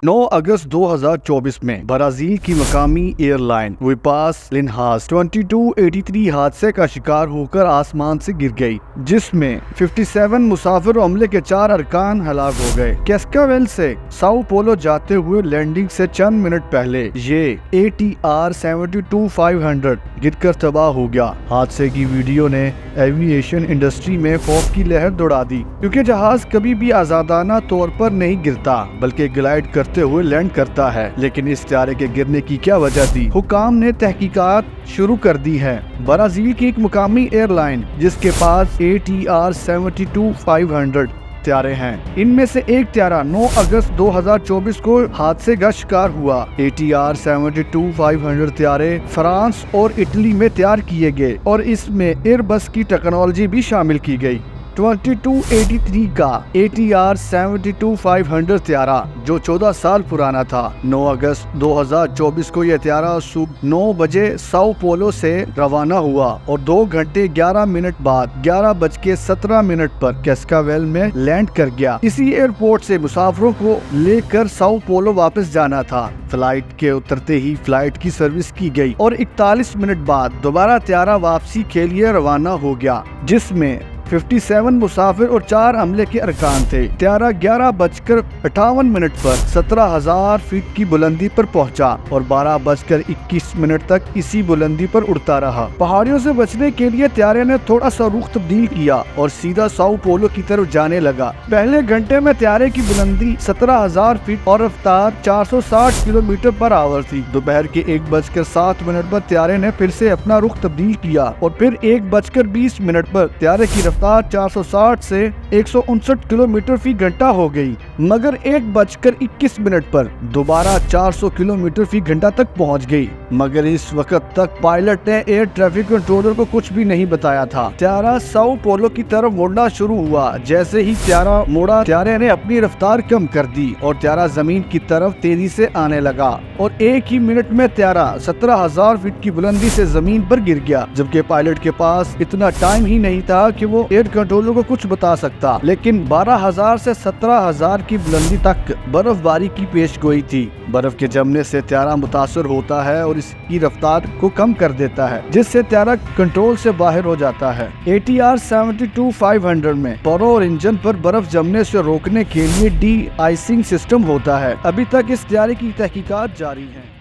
9 अगस्त 2024 में ब्राजील की मकामी एयरलाइन विपास लिनहास 2283 हादसे का शिकार होकर आसमान से गिर गई, जिसमें 57 मुसाफिर और अमले के 4 अरकान हलाक हो गए। कैस्कावेल से साओ पोलो जाते हुए लैंडिंग से चंद मिनट पहले ये ATR 72-500 गिरकर तबाह हो गया। हादसे की वीडियो ने एविएशन इंडस्ट्री में खौफ की लहर दौड़ा दी, क्योंकि जहाज कभी भी आजादाना तौर पर नहीं गिरता बल्कि ग्लाइड करते हुए लैंड करता है। लेकिन इस तारे के गिरने की क्या वजह थी? हुकाम ने तहकीकात शुरू कर दी है। ब्राजील की एक मुकामी एयरलाइन जिसके पास ATR 72-500 त्यारे हैं, इनमें से एक त्यारा 9 अगस्त 2024 को हादसे का शिकार हुआ। ATR 72-500 त्यारे फ्रांस और इटली में तैयार किए गए और इसमें एयरबस की टेक्नोलॉजी भी शामिल की गई। 2283 का ATR 72-500 त्यारा जो 14 साल पुराना था, 9 अगस्त 2024 को यह त्यारा सुबह 9 बजे साओ पोलो से रवाना हुआ और 2 घंटे 11 मिनट बाद 11:17 पर कैस्कावेल में लैंड कर गया। इसी एयरपोर्ट से मुसाफिरों को लेकर साओ पोलो वापस जाना था। फ्लाइट के उतरते ही फ्लाइट की सर्विस की गई और 41 मिनट बाद दोबारा त्यारा वापसी के लिए रवाना हो गया, जिसमें 57 मुसाफिर और 4 अमले के अरकान थे। त्यारा 11:58 पर 17,000 फीट की बुलंदी पर पहुंचा और 12:21 तक इसी बुलंदी पर उड़ता रहा। पहाड़ियों से बचने के लिए त्यारे ने थोड़ा सा रुख तब्दील किया और सीधा साओ पोलो की तरफ जाने लगा। पहले घंटे में त्यारे की बुलंदी 17,000 फीट और रफ्तार 460 किलोमीटर पर आवर थी। दोपहर के 1:07 पर त्यारे ने फिर से अपना रुख तब्दील किया और फिर 1:20 पर त्यारे की रफ्तार 460 से 159 किलोमीटर फी घंटा हो गई, मगर 1:21 पर दोबारा 400 किलोमीटर फी घंटा तक पहुंच गई। मगर इस वक्त तक पायलट ने एयर ट्रैफिक कंट्रोलर को कुछ भी नहीं बताया था। त्यारा साओ पोलो की तरफ मुड़ना शुरू हुआ। जैसे ही त्यारा मुड़ा, त्यारे ने अपनी रफ्तार कम कर दी और त्यारा जमीन की तरफ तेजी से आने लगा और एक ही मिनट में त्यारा 17,000 फीट की बुलंदी से जमीन पर गिर गया। जबकि पायलट के पास इतना टाइम ही नहीं था कि वो एयर कंट्रोलर को कुछ बता सकता, लेकिन 12,000 से 17,000 की बुलंदी तक बर्फबारी की पेशगोई थी। बर्फ के जमने से त्यारा मुतासर होता है और इसकी रफ्तार को कम कर देता है, जिससे त्यारा कंट्रोल से बाहर हो जाता है। ATR 72-500 में परों और इंजन पर बर्फ जमने से रोकने के लिए डी आइसिंग सिस्टम होता है। अभी तक इस त्यारे की तहकीकात जारी है।